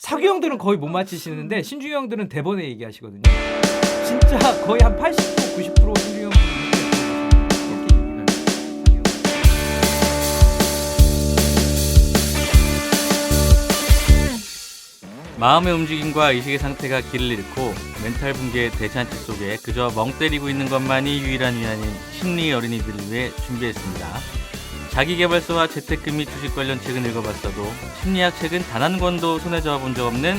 사규 형들은 거의 못 맞히시는데 신중이 형들은 대본에 얘기하시거든요. 진짜 거의 한 80% 90% 신중이 형들은 이렇게 얘기해요. 마음의 움직임과 의식의 상태가 길을 잃고 멘탈 붕괴의 대잔치 속에 그저 멍 때리고 있는 것만이 유일한 위안인 심리 어린이들을 위해 준비했습니다. 자기계발서와 재테크 및 주식 관련 책은 읽어봤어도 심리학 책은 단 한 권도 손에 잡아본 적 없는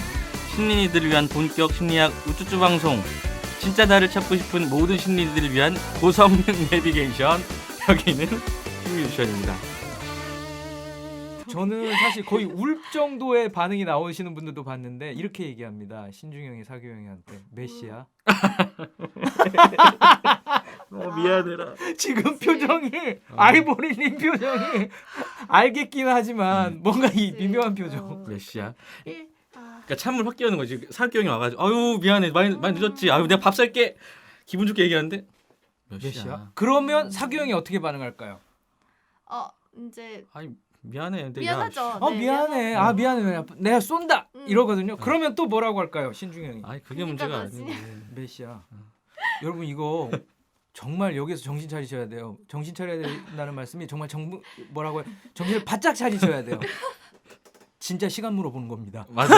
심리인들을 위한 본격 심리학 우쭈쭈 방송. 진짜 나를 찾고 싶은 모든 심리인들을 위한 고성능 내비게이션. 여기는 심리유션입니다. 저는 사실 거의 울 정도의 반응이 나오시는 분들도 봤는데 이렇게 얘기합니다. 신중이 형이 사규 형한테 메시야. 미안해라. 지금 표정이 아이보리님 표정이 알겠긴 하지만 뭔가 이 미묘한 표정. 메시야. 그러니까 찬물 확 끼우는 거지. 사규 형이 와가지고 아유 미안해 많이 늦었지. 아유 내가 밥 살게. 기분 좋게 얘기하는데 메시야. 그러면 사규 형이 어떻게 반응할까요? 이제 아니 미안해. 근데 미안하죠. 네, 미안해. 아 미안해. 내가 쏜다. 이러거든요. 그러면 또 뭐라고 할까요? 신중이 형이. 아니 그게 그러니까 문제가 나지. 아니고. 메시야. 여러분 이거 정말 여기서 정신 차리셔야 돼요. 정신 차려야 된다는 말씀이 정말 뭐라고요? 정신을 바짝 차리셔야 돼요. 진짜 시간 물어보는 겁니다. 맞아.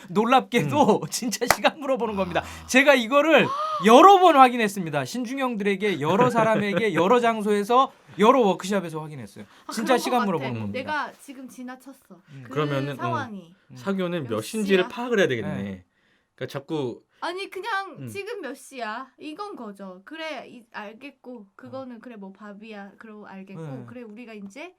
놀랍게도 진짜 시간 물어보는 겁니다. 제가 이거를 여러 번 확인했습니다. 신중형들에게 여러 사람에게 여러 장소에서 여러 워크숍에서 확인했어요. 진짜 그런 시간 것 물어보는 같아. 겁니다. 내가 지금 지나쳤어. 그 그러면은, 상황이. 사교는 몇 몇 시인지를 시야? 파악을 해야 되겠네. 네. 그러니까 자꾸 아니 그냥 음. 지금 몇 시야? 이건 거죠. 그래 알겠고 그거는 그래 뭐 밥이야. 그러고 알겠고 네. 그래 우리가 이제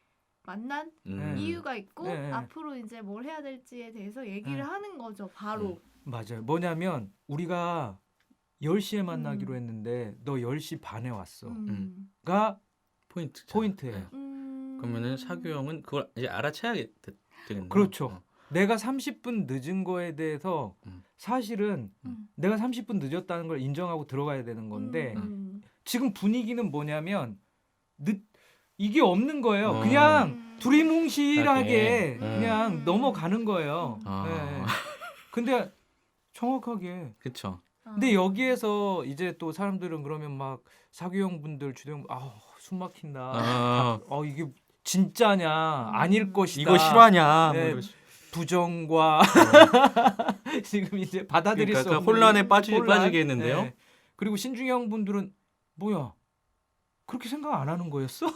만난 네. 이유가 있고 네. 앞으로 이제 뭘 해야 될지에 대해서 얘기를 네. 하는 거죠. 바로. 맞아요. 뭐냐면 우리가 10시에 만나기로 했는데 너 10시 반에 왔어. 가 포인트. 포인트예요. 그러면은 사교 형은 그걸 이제 알아채야 되겠네. 그렇죠. 내가 30분 늦은 거에 대해서 음. 사실은 내가 30분 늦었다는 걸 인정하고 들어가야 되는 건데 지금 분위기는 뭐냐면 이게 없는 거예요. 그냥 두리뭉실하게 그냥 넘어가는 거예요. 네. 근데 정확하게. 그렇죠. 근데 여기에서 이제 또 사람들은 그러면 막 사교형 분들 주된 숨 막힌다. 이게 진짜냐 아닐 것이다. 이거 실화냐? 네. 뭐 부정과 지금 이제 받아들일 수 그러니까 없는 혼란에 혼란. 빠지게 했는데요. 네. 그리고 신중형 분들은 뭐야 그렇게 생각 안 하는 거였어?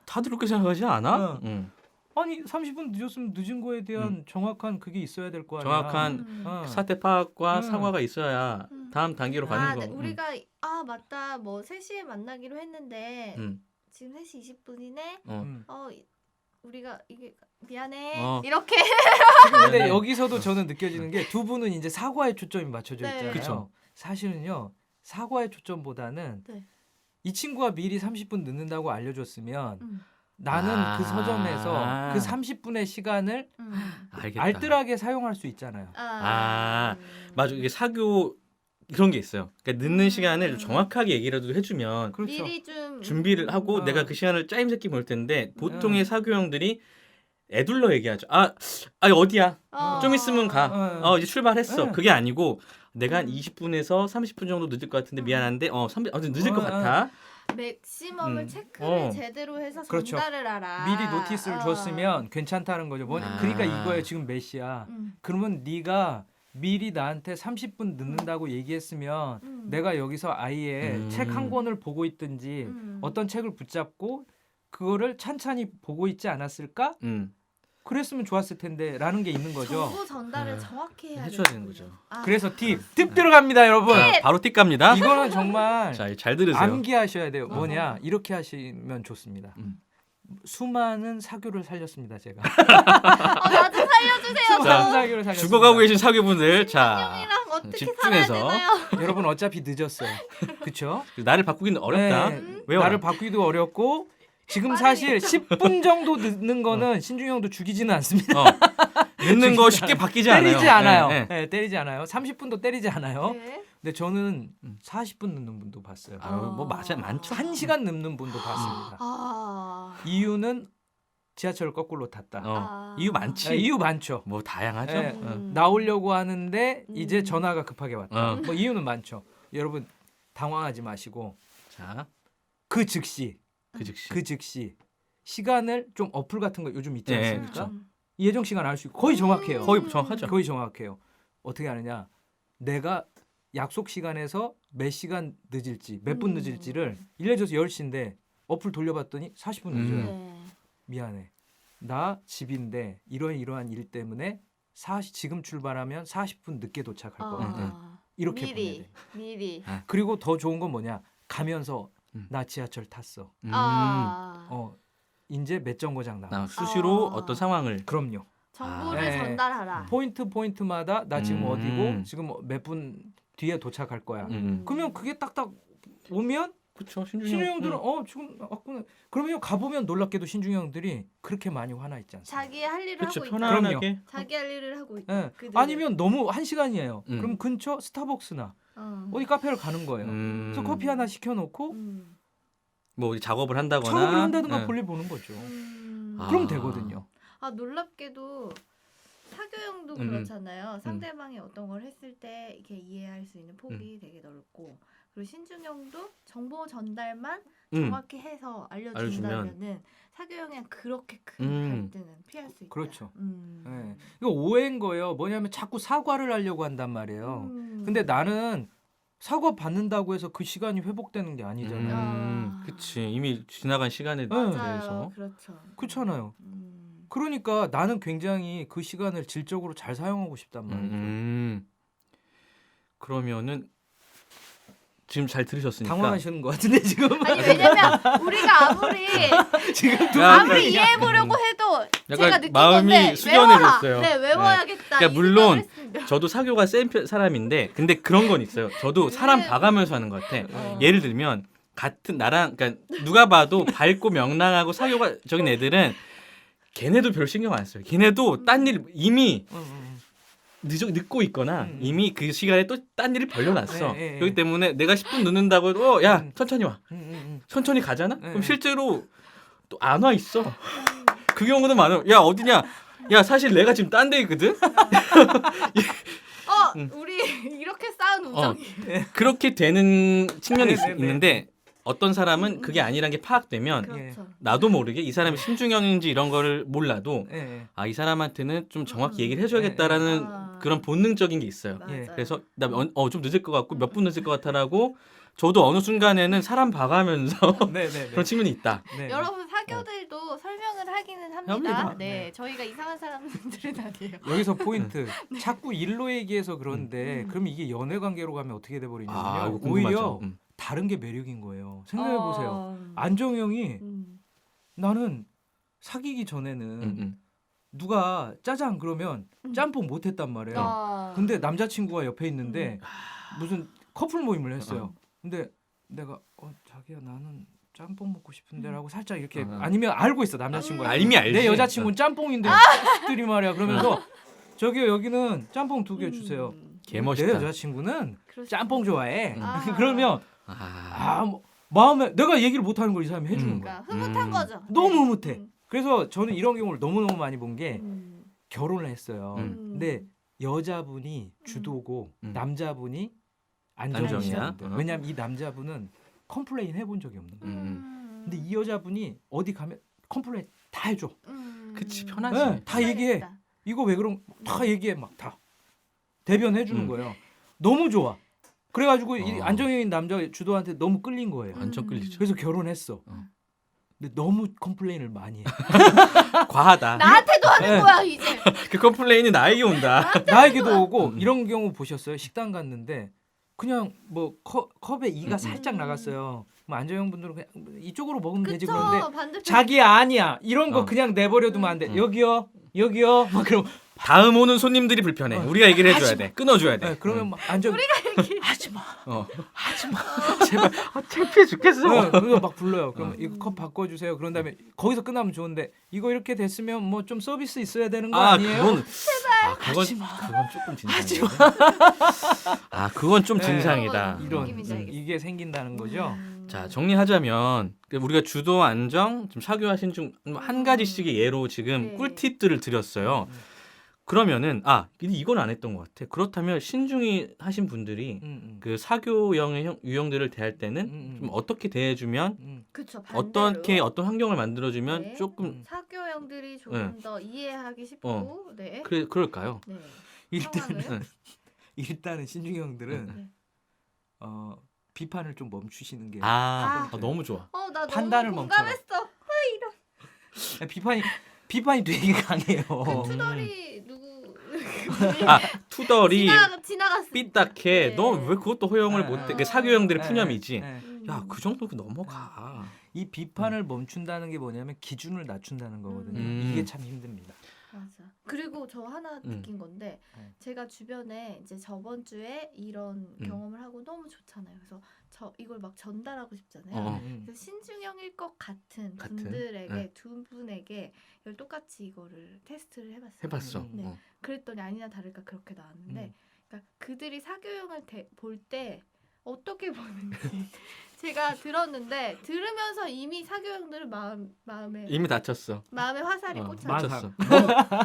다들 그렇게 생각하지 않아? 응. 아니 30분 늦었으면 늦은 거에 대한 정확한 그게 있어야 될 거 아니야. 정확한 사태 파악과 음. 사과가 있어야 다음 단계로 가는 거. 우리가 맞다 뭐 3시에 만나기로 했는데 지금 3시 20분이네. 우리가 이게 미안해. 이렇게. 지금 근데 네. 여기서도 저는 느껴지는 게 두 분은 이제 사과에 초점이 맞춰져 네. 있잖아요. 그쵸. 사실은요 사과의 초점보다는 네. 이 친구가 미리 30분 늦는다고 알려줬으면 나는 그 서점에서 그 30분의 시간을 알겠다. 알뜰하게 사용할 수 있잖아요. 맞아. 이게 사교 그런 게 있어요. 그러니까 늦는 시간을 좀 정확하게 얘기라도 해주면 그렇죠. 미리 좀 준비를 하고 내가 그 시간을 짜임새끼 볼 텐데 보통의 사교형들이 애둘러 얘기하죠. 어디야? 좀 있으면 가. 이제 출발했어. 네. 그게 아니고 내가 한 20분에서 30분 정도 늦을 것 같은데 미안한데 늦을 것 같아. 맥시멈을 체크를 제대로 해서 그렇죠. 전달을 하라. 미리 노티스를 줬으면 괜찮다는 거죠. 그러니까 이거예요. 지금 몇 시야. 그러면 네가 미리 나한테 30분 늦는다고 얘기했으면 내가 여기서 아예 책 한 권을 보고 있든지 어떤 책을 붙잡고 그거를 찬찬히 보고 있지 않았을까? 그랬으면 좋았을 텐데 라는 게 있는 거죠. 정보 전달을 정확히 해야 해줘야 되는 거죠. 그래서 팁 들어갑니다, 여러분. 자, 바로 팁 갑니다. 이거는 정말 자, 잘 들으세요. 암기하셔야 돼요. 뭐냐? 이렇게 하시면 좋습니다. 수많은 사교를 살렸습니다, 제가. 나 좀 살려주세요. 수많은 사교를 살렸습니다. 죽어가고 계신 사교분들, 자 형이랑 어떻게 살아야 집중해서 되나요? 여러분 어차피 늦었어요. 그렇죠? 나를 바꾸기는 어렵다. 네, 왜요? 나를 바꾸기도 어렵고 지금 사실 10분 정도 늦는 거는 신중이 형도 죽이지는 않습니다. 늦는 거 쉽게 바뀌지 않아요. 때리지 않아요. 네, 네. 네, 때리지 않아요. 30분도 때리지 않아요. 네. 근데 저는 40분 늦는 분도 봤어요. 뭐 맞아 많죠. 1시간 늦는 분도 봤습니다. 이유는 지하철을 거꾸로 탔다. 이유 많지. 네, 이유 많죠. 뭐 다양하죠. 네. 어. 나오려고 하는데 이제 전화가 급하게 왔다. 어. 뭐 이유는 많죠. 여러분 당황하지 마시고 자, 그 즉시 그 즉시. 시간을 좀 어플 같은 거 요즘 있지 네, 않습니까? 그렇죠. 예정 시간 알 수 있고 거의 정확해요. 거의 정확하죠. 거의 정확해요. 어떻게 하느냐? 내가 약속 시간에서 몇 시간 늦을지 몇 분 늦을지를 예를 들어서 10시인데 어플 돌려봤더니 40분 늦어요. 네. 미안해. 나 집인데 이러한 일 때문에 지금 출발하면 40분 늦게 도착할 거야. 이렇게 보내야 돼. 미리. 그리고 더 좋은 건 뭐냐? 가면서 음. 나 지하철 탔어. 이제 몇 정거장 남았어. 수시로 어떤 상황을 그럼요. 정보를 네. 전달하라. 포인트마다 나 지금 음. 어디고 지금 몇 분 뒤에 도착할 거야. 그러면 그게 딱딱 오면 그렇죠. 신중히 형들은 지금 왔구나. 그러면 가보면 놀랍게도 신중히 형들이 그렇게 많이 화나 있지 않습니까? 자기 할 일을 그렇죠. 하고 있다. 편안하게. 자기 할 일을 하고 있다. 예. 그들은. 아니면 너무 1시간이에요. 음. 그럼 근처 스타벅스나 어. 어디 카페를 가는 거예요. 음. 그래서 커피 하나 시켜놓고 뭐 어디 작업을 한다거나 작업을 한다든가 네. 볼일 보는 거죠. 아. 그럼 되거든요. 놀랍게도 사교형도 그렇잖아요. 상대방이 어떤 걸 했을 때 이렇게 이해할 수 있는 폭이 되게 넓고, 그리고 신중형도 정보 전달만 정확히 해서 알려준다면은 사교형이랑 그렇게 큰 갈등은 피할 수 있다. 그렇죠. 네. 이거 오해인 거예요. 뭐냐면 자꾸 사과를 하려고 한단 말이에요. 근데 나는 사과 받는다고 해서 그 시간이 회복되는 게 아니잖아요. 그치. 이미 지나간 시간에 맞아요. 대해서. 그렇죠. 그렇잖아요. 그러니까 나는 굉장히 그 시간을 질적으로 잘 사용하고 싶단 말이죠. 그러면은 지금 잘 들으셨으니까 당황하시는 것 같은데 지금. 아니 왜냐면 우리가 아무리 지금 아무리 이해해보려고 해도 제가 약간 느낀 마음이 건데 숙연해졌어요. 네, 외워야겠다. 그러니까 이 물론 생각을 했습니다. 저도 사교가 센 사람인데 근데 그런 건 있어요. 저도 사람 봐가면서 하는 것 같아. 예를 들면 같은 나랑 그러니까 누가 봐도 밝고 명랑하고 사교가 적인 애들은 걔네도 별 신경 안 써요. 걔네도 딴 일 이미 늦고 있거나 이미 그 시간에 또 딴 일을 벌려놨어. 그렇기 때문에 내가 10분 늦는다고 해도 야 천천히 와. 천천히 가잖아? 그럼 실제로 또 안 와 있어. 그 경우도 많아요. 야 어디냐? 야 사실 내가 지금 딴 데 있거든? 우리 이렇게 쌓은 우정이 그렇게 되는 측면이 네네네. 있는데 어떤 사람은 그게 아니란 게 파악되면 그렇죠. 나도 모르게 이 사람이 신중형인지 이런 거를 몰라도 예. 아, 이 사람한테는 좀 정확히 얘기를 해줘야겠다라는 그런 본능적인 게 있어요. 맞아요. 그래서 나 좀 늦을 것 같고 몇 분 늦을 것 같아라고 저도 어느 순간에는 사람 봐가면서 네네. 그런 측면이 있다. 네. 여러분 사교들도 설명을 하기는 합니다. 합니다. 네, 저희가 이상한 사람들은 아니에요. 여기서 포인트. 자꾸 일로 얘기해서 그런데 그럼 이게 연애 관계로 가면 어떻게 돼 아, 버리냐면요. 이거 궁금하죠. 오히려 다른 게 매력인 거예요. 생각해 보세요. 어, 안정형이 나는 사귀기 전에는 누가 짜장 그러면 짬뽕 못 했단 말이에요. 근데 남자친구가 옆에 있는데 무슨 커플 모임을 했어요. 근데 내가 자기야 나는 짬뽕 먹고 싶은데라고 살짝 이렇게 아니면 알고 있어 남자친구가. 이미 알지. 내 여자친구는 짬뽕인데 들이 말이야. 그러면서 저기요 여기는 짬뽕 2개 주세요. 내 개멋있다. 여자친구는 그렇죠. 짬뽕 좋아해. 아. 그러면 뭐, 마음에 내가 얘기를 못하는 걸 이 사람이 해주는 거야. 그러니까 흐뭇한 거죠. 너무 흐뭇해. 그래서 저는 이런 경우를 너무너무 많이 본 게 결혼을 했어요. 근데 여자분이 주도고 남자분이 안정이야. 안정이야. 왜냐하면 이 남자분은 컴플레인 해본 적이 없는 거예요. 근데 이 여자분이 어디 가면 컴플레인 다 해줘. 그치 편하지. 네, 다 얘기해. 이거 왜 그런 다 얘기해 막 다 대변해 주는 거예요. 너무 좋아. 그래가지고 이 안정형인 남자 주도한테 너무 끌린 거예요. 완전 끌리죠. 그래서 결혼했어. 근데 너무 컴플레인을 많이 해. 과하다. 나한테도 하는 거야 이제. 그 컴플레인이 나에게 온다. 나에게도 오고 이런 경우 보셨어요? 식당 갔는데 그냥 뭐 컵에 이가 살짝 나갔어요. 뭐 안정형 분들은 그냥 이쪽으로 먹으면 되지 그쵸. 그런데 반대편. 자기야 아니야 이런 거 그냥 내버려두면 안 돼. 여기요 막 그럼 다음 오는 손님들이 불편해. 우리가 얘기를 해줘야 돼. 끊어줘야 돼. 네, 그러면 막 안정 하지 마. 하지 마. 제발. 창피해 죽겠어. 그래서 막 불러요. 그러면 이거 컵 바꿔주세요. 그런 다음에 거기서 끝나면 좋은데 이거 이렇게 됐으면 뭐 좀 서비스 있어야 되는 거 아니에요? 그건 하지 마. 그건 조금 진상이다. 그건 좀 네. 진상이다. 어, 이런 느낌인지 알겠어요. 이게 생긴다는 거죠. 자, 정리하자면 우리가 주도 안정, 지금 사교와 신중 한 가지씩의 예로 지금 네. 꿀팁들을 드렸어요. 그러면은 근데 이건 안 했던 것 같아. 그렇다면 신중히 하신 분들이 그 사교형의 유형들을 대할 때는 좀 어떻게 대해주면 그쵸. 반대로. 어떤 환경을 만들어주면 네. 조금 사교형들이 조금 더 이해하기 쉽고 네. 그럴까요? 네. 일단은 상황을? 일단은 신중이 형들은 네. 비판을 좀 멈추시는 게 너무 좋아. 나 판단을 너무 멈춰라. 공감했어. 비판이 되게 강해요. 그 투덜이 누구 투덜이 지나갔어. 삐딱해. 네. 너 왜 그것도 허용을 못해? 그 사교형들의 푸념이지. 네. 야, 그 정도 넘어가. 이 비판을 멈춘다는 게 뭐냐면 기준을 낮춘다는 거거든요. 음. 이게 참 힘듭니다. 맞아. 그리고 저 하나 느낀 건데 제가 주변에 이제 저번 주에 이런 경험을 하고 너무 좋잖아요. 그래서 이걸 막 전달하고 싶잖아요. 그래서 신중형일 것 같은 분들에게 두 분에게 이걸 똑같이 이거를 테스트를 해봤어요. 네. 그랬더니 아니나 다를까 그렇게 나왔는데 그러니까 그들이 사교형을 볼 때 어떻게 보는지 제가 들었는데 들으면서 이미 사교형들은 마음에 이미 다쳤어. 마음에 화살이 꽂혔어요. 다쳤어.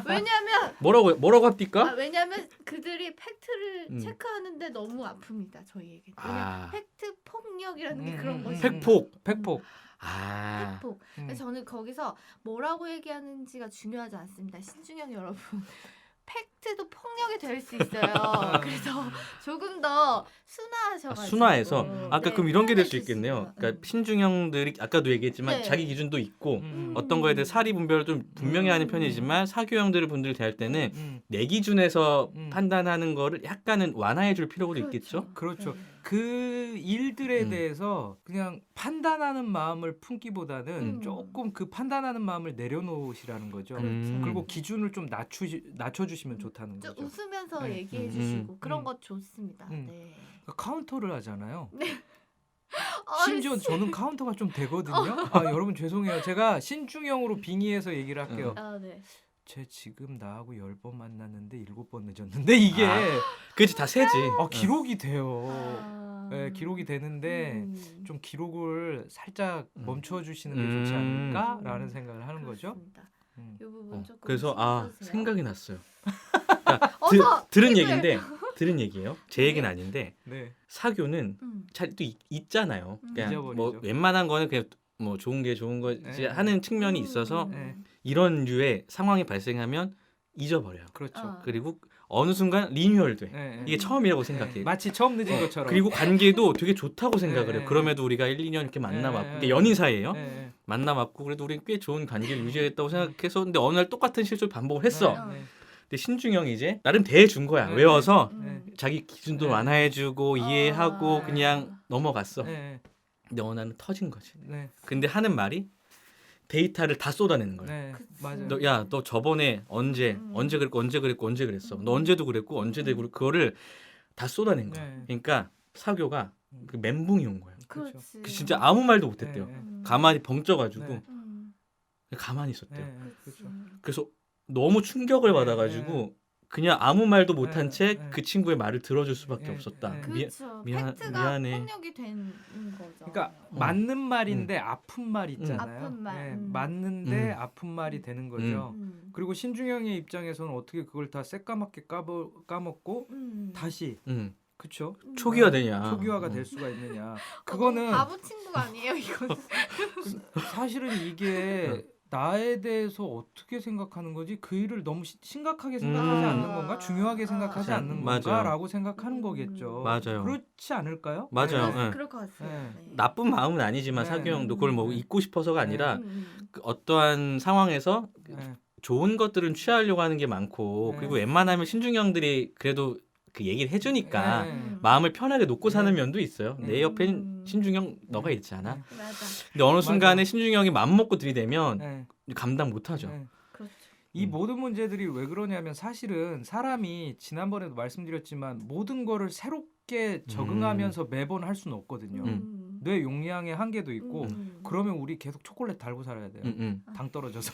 왜냐하면 뭐라고 합니까? 왜냐하면 그들이 팩트를 체크하는데 너무 아픕니다. 저희에게. 왜냐면 팩트 폭력이라는 게 그런 거죠. 팩폭. 팩폭. 그래서 저는 거기서 뭐라고 얘기하는지가 중요하지 않습니다. 신중형 여러분. 팩트도 폭력이 될 수 있어요. 그래서 조금 더 순화하셔가지고. 순화해서 아까 그럼 이런 게 될 수 표현해 있겠네요. 주시고요. 그러니까 신중형들이 아까도 얘기했지만 네. 자기 기준도 있고 어떤 거에 대해 사리 분별을 좀 분명히 하는 편이지만 사교형들 분들 대할 때는 내 기준에서 판단하는 거를 약간은 완화해 줄 필요도 있겠죠. 그렇죠. 네. 그 일들에 대해서 그냥 판단하는 마음을 품기보다는 조금 그 판단하는 마음을 내려놓으시라는 거죠. 그리고 기준을 좀 낮춰주시면 좋다는 좀 거죠. 웃으면서 얘기해 주시고 그런 거 좋습니다. 네. 그러니까 카운터를 하잖아요. 아, 심지어 저는 카운터가 좀 되거든요. 여러분 죄송해요. 제가 신중형으로 빙의해서 얘기를 할게요. 네. 쟤 지금 나하고 10번 만났는데 7번 늦었는데 이게 그렇지 다 세지. 기록이 돼요. 네, 기록이 되는데 좀 기록을 살짝 멈춰주시는 게 좋지 않을까라는 생각을 하는 거죠. 이 부분 조금 그래서 신경 쓰세요. 생각이 났어요. 그러니까 들은 얘기예요. 제 얘기는 아닌데 네. 사교는 잘 또 있잖아요. 그냥 뭐 잊어버리죠. 웬만한 거는 그냥 뭐 좋은 거지 네. 하는 측면이 있어서 네. 이런 류의 상황이 발생하면 잊어버려요. 그렇죠. 그리고 어느 순간 리뉴얼돼. 네. 이게 처음이라고 생각해. 네. 마치 처음 늦은 것처럼. 그리고 관계도 되게 좋다고 생각을 해요. 네. 그럼에도 우리가 1, 2년 이렇게 만나봤고 네. 이게 연인 사이예요. 네. 만나봤고 그래도 우리는 꽤 좋은 관계를 유지했다고 생각해서 근데 어느 날 똑같은 실수를 반복을 했어. 네. 근데 신중형이 이제 나름 대해준 거야. 네. 외워서 네. 자기 기준도 네. 완화해주고 이해하고 아. 그냥 넘어갔어. 네. 근데 어느 날은 터진 거지. 네. 근데 하는 말이 데이터를 다 쏟아내는 거야. 네. 맞아요. 너 저번에 언제 그랬어. 너 언제도 그랬고 언제도 그랬고 그거를 다 쏟아낸 거야. 네. 그러니까 사교가 그 멘붕이 온 거야. 그렇죠. 그렇지. 그 진짜 아무 말도 못했대요. 네. 가만히 벙쪄가지고 네. 가만히 있었대요. 네. 그렇죠. 그래서 너무 충격을 네, 받아가지고 그냥 아무 말도 못한 네, 채 네. 그 친구의 말을 들어줄 수밖에 네, 없었다. 네. 그렇죠. 미안- 팩트가 미안해. 폭력이 된 거죠. 그러니까 맞는 말인데 아픈 말 있잖아요. 아픈 말. 네, 맞는데 아픈 말이 되는 거죠. 그리고 신중형의 입장에서는 어떻게 그걸 다 새까맣게 까먹고 다시 그쵸? 초기화되냐? 초기화가 될 수가 있느냐? 그거는 바보 친구가 아니에요, 이거는. 사실은 이게 나에 대해서 어떻게 생각하는 거지? 그 일을 너무 심각하게 생각하지 않는 건가? 중요하게 생각하지 않는 맞아요. 건가라고 생각하는 거겠죠. 맞아요. 그렇지 않을까요? 맞아요. 네. 네. 그럴 것 같아요. 네. 네. 나쁜 마음은 아니지만 네. 사교형도 그걸 뭐 잊고 싶어서가 아니라 음. 그 어떠한 상황에서 네. 좋은 것들은 취하려고 하는 게 많고 네. 그리고 웬만하면 신중형들이 그래도 그 얘기를 해주니까 네. 마음을 편하게 놓고 사는 네. 면도 있어요. 내 옆엔 신중형 너가 있잖아. 네. 맞아. 근데 어느 순간에 맞아. 신중형이 맘 먹고 들이대면 네. 감당 못하죠. 네. 그렇죠. 이 모든 문제들이 왜 그러냐면 사실은 사람이 지난번에도 말씀드렸지만 모든 거를 새롭게 적응하면서 매번 할 수는 없거든요. 뇌 용량의 한계도 있고 그러면 우리 계속 초콜릿 달고 살아야 돼요. 당 떨어져서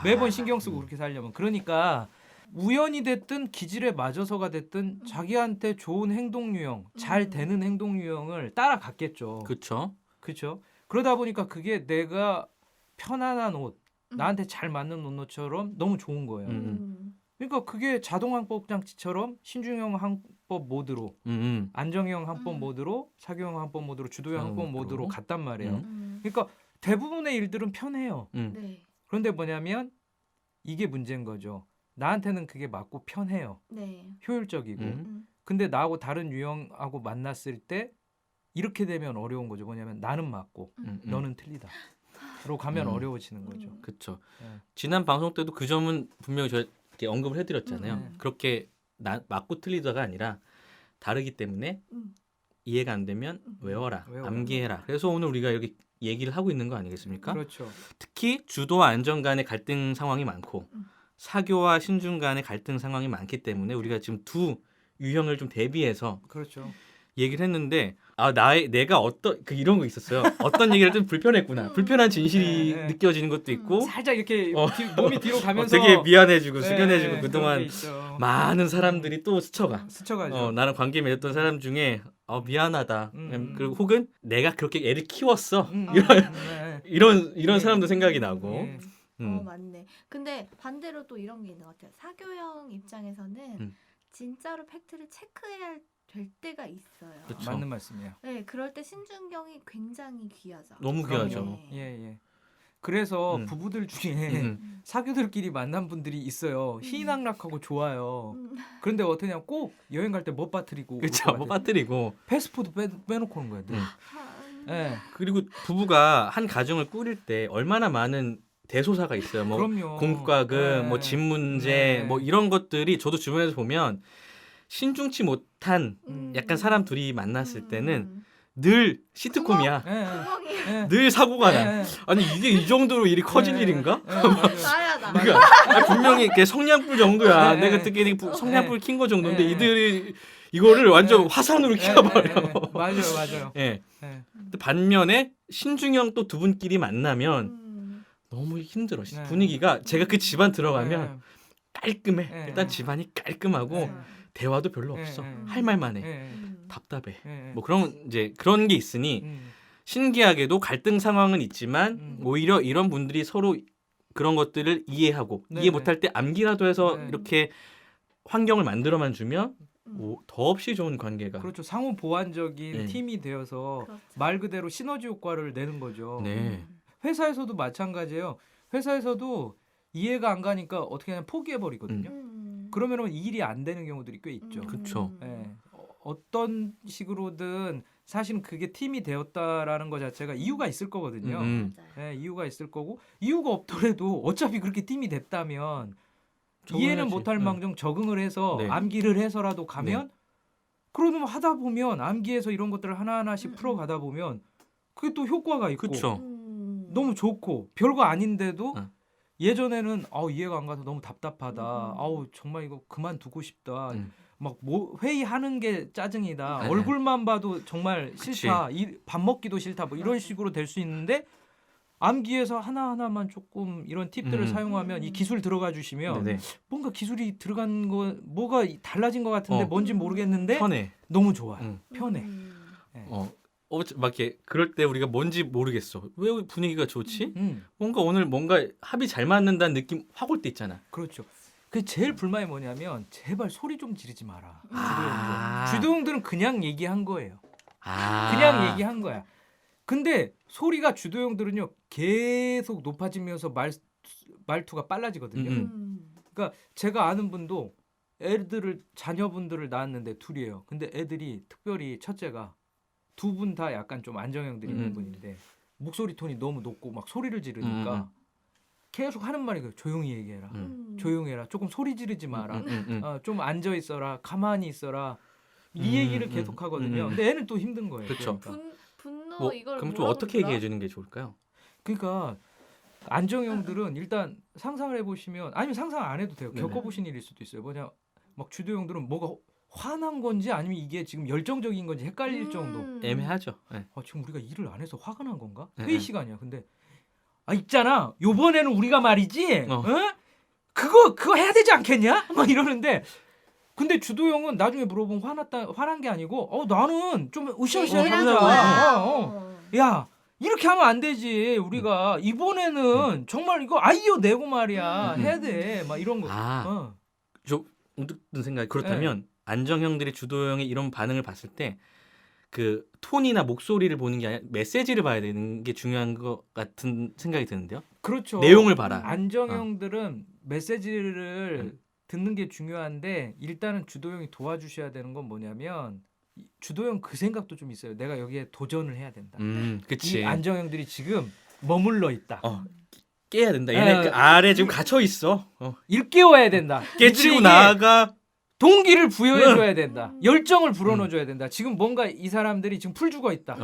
매번 신경 쓰고 그렇게 살려면 그러니까 우연이 됐든 기질에 맞아서가 됐든 자기한테 좋은 행동 유형, 잘 되는 행동 유형을 따라갔겠죠. 그렇죠. 그렇죠. 그러다 보니까 그게 내가 편안한 옷, 나한테 잘 맞는 옷처럼 너무 좋은 거예요. 그러니까 그게 자동 항법 장치처럼 신중형 항법 모드로, 안정형 항법 모드로, 사교형 항법 모드로, 주도형 항법 모드로 갔단 말이에요. 그러니까 대부분의 일들은 편해요. 네. 그런데 뭐냐면 이게 문제인 거죠. 나한테는 그게 맞고 편해요. 네. 효율적이고. 근데 나하고 다른 유형하고 만났을 때 이렇게 되면 어려운 거죠. 뭐냐면 나는 맞고 너는 틀리다. 로 가면 어려워지는 거죠. 그렇죠. 네. 지난 방송 때도 그 점은 분명히 저희 이렇게 언급을 해드렸잖아요. 네. 그렇게 맞고 틀리다가 아니라 다르기 때문에 이해가 안 되면 외워라, 암기해라. 그래서 오늘 우리가 여기 얘기를 하고 있는 거 아니겠습니까? 그렇죠. 특히 주도와 안정 간의 갈등 상황이 많고 사교와 신중 간의 갈등 상황이 많기 때문에 우리가 지금 두 유형을 좀 대비해서 그렇죠. 얘기를 했는데 내가 어떤 이런 거 있었어요. 어떤 얘기를 좀 불편했구나. 불편한 진실이 네. 느껴지는 것도 있고 살짝 이렇게 몸이 뒤로 가면서 되게 미안해지고 네, 숙연해지고 그런 그동안 게 있죠. 많은 사람들이 또 스쳐가죠. 나랑 관계 맺었던 사람 중에 미안하다. 그리고 혹은 내가 그렇게 애를 키웠어. 네. 이런 사람도 생각이 나고. 네. 맞네. 근데 반대로 또 이런 게 있는 것 같아요. 사교형 입장에서는 진짜로 팩트를 체크해야 될 때가 있어요. 그쵸. 맞는 말씀이에요. 네, 그럴 때 신중경이 굉장히 귀하죠. 너무 귀하죠. 네. 그래서 부부들 중에 음. 사교들끼리 만난 분들이 있어요. 희낙락하고 좋아요. 그런데 어떠냐 꼭 여행 갈 때 못 빠뜨리고 그렇죠. 뭐 빠뜨리고 패스포드 빼놓고 오는 거야. 늘. 네. 그리고 부부가 한 가정을 꾸릴 때 얼마나 많은 대소사가 있어요. 뭐 그럼요. 공과금, 네. 뭐 집 문제, 네. 뭐 이런 것들이 저도 주변에서 보면 신중치 못한 약간 사람 둘이 만났을 때는 늘 시트콤이야. 네. 구멍이 네. 늘 사고가 나. 네. 아니 이게 이 정도로 일이 커질 네. 일인가? 나야 나. 그러니까 분명히 이렇게 성냥불 정도야. 네. 내가 듣기에 성냥불 킨 거 정도인데 네. 이들이 이거를 완전 네. 화산으로 키워버려. 맞아요. 예. 네. 근데 반면에 신중형 또 두 분끼리 만나면 너무 힘들어. 네. 분위기가 제가 그 집안 들어가면 깔끔해. 네. 일단 집안이 깔끔하고 네. 대화도 별로 네. 없어. 네. 할 말만 해. 네. 답답해. 네. 뭐 그런 게 있으니 신기하게도 갈등 상황은 있지만 오히려 이런 분들이 서로 그런 것들을 이해하고 네. 이해 못할 때 암기라도 해서 네. 이렇게 환경을 만들어만 주면 더없이 좋은 관계가. 그렇죠. 상호 보완적인 네. 팀이 되어서 그렇죠. 말 그대로 시너지 효과를 내는 거죠. 네. 회사에서도 마찬가지예요. 회사에서도 이해가 안 가니까 어떻게 하냐 포기해 버리거든요. 그러면은 일이 안 되는 경우들이 꽤 있죠. 그쵸. 예. 어떤 식으로든 사실은 그게 팀이 되었다라는 것 자체가 이유가 있을 거거든요. 예, 이유가 있을 거고 이유가 없더라도 어차피 그렇게 팀이 됐다면 이해는 적응해야지. 못할 망정 적응을 해서 네. 암기를 해서라도 가면 그러면 하다 보면 암기해서 이런 것들을 하나하나씩 풀어가다 보면 그게 또 효과가 있고 그렇죠. 너무 좋고 별거 아닌데도 응. 예전에는 이해가 안 가서 너무 답답하다. 정말 이거 그만두고 싶다. 막 뭐 회의하는 게 짜증이다. 네. 얼굴만 봐도 정말 싫다. 밥 먹기도 싫다. 뭐 이런 식으로 될 수 있는데 암기해서 하나하나만 조금 이런 팁들을 사용하면 이 기술 들어가 주시면 네네. 뭔가 기술이 들어간 거 뭐가 달라진 것 같은데 뭔지 모르겠는데 편해. 너무 좋아. 편해. 막 이렇게 그럴 때 우리가 뭔지 모르겠어. 왜 분위기가 좋지? 오늘 뭔가 합이 잘 맞는다는 느낌 확 올 때 있잖아. 그렇죠. 그 제일 불만이 뭐냐면 제발 소리 좀 지르지 마라. 아. 주도형들은 그냥 얘기한 거예요. 아. 그냥 얘기한 거야. 근데 소리가 주도형들은요 계속 높아지면서 말투가 빨라지거든요. 그러니까 제가 아는 분도 자녀분들을 낳았는데 둘이에요. 근데 애들이 특별히 첫째가 두 분 다 약간 좀 안정형들이 있는 분인데 목소리 톤이 너무 높고 막 소리를 지르니까 계속 하는 말이 조용히 얘기해라. 조용히 해라. 조금 소리 지르지 마라. 좀 앉아 있어라. 가만히 있어라. 이 얘기를 계속 하거든요. 근데 애는 또 힘든 거예요. 그쵸. 그러니까. 분노 이걸 그럼 좀 뭐라고 어떻게 그러더라? 얘기해 주는 게 좋을까요? 그러니까 안정형들은 일단 상상을 해보시면 아니면 상상 안 해도 돼요. 네네. 겪어보신 일일 수도 있어요. 뭐냐 막 주도형들은 뭐가 화난 건지 아니면 이게 지금 열정적인 건지 헷갈릴 정도. 애매하죠. 네. 지금 우리가 일을 안 해서 화가 난 건가? 네. 회의 시간이야. 근데 있잖아. 요번에는 우리가 말이지. 어. 그거 해야 되지 않겠냐? 막 이러는데 근데 주도형은 나중에 물어보면 화난 게 아니고 나는 좀 으쌰으쌰 얘기를 해보자. 하는 거야. 야 이렇게 하면 안 되지. 우리가 이번에는 정말 이거 아이디어 내고 말이야. 해야 돼. 막 이런 거. 아, 저 문득 든 생각이 그렇다면 안정형들이 주도형의 이런 반응을 봤을 때 그 톤이나 목소리를 보는 게 아니라 메시지를 봐야 되는 게 중요한 것 같은 생각이 드는데요. 그렇죠. 내용을 봐라. 안정형들은 메시지를 듣는 게 중요한데 일단은 주도형이 도와주셔야 되는 건 뭐냐면 주도형 그 생각도 좀 있어요. 내가 여기에 도전을 해야 된다. 그치. 이 안정형들이 지금 머물러 있다. 깨야 된다. 얘네 그 아래 지금 갇혀 있어. 일깨워야 된다. 깨치고 이들에게 나아가. 동기를 부여해줘야 된다. 열정을 불어넣어줘야 된다. 지금 뭔가 이 사람들이 지금 풀 죽어 있다.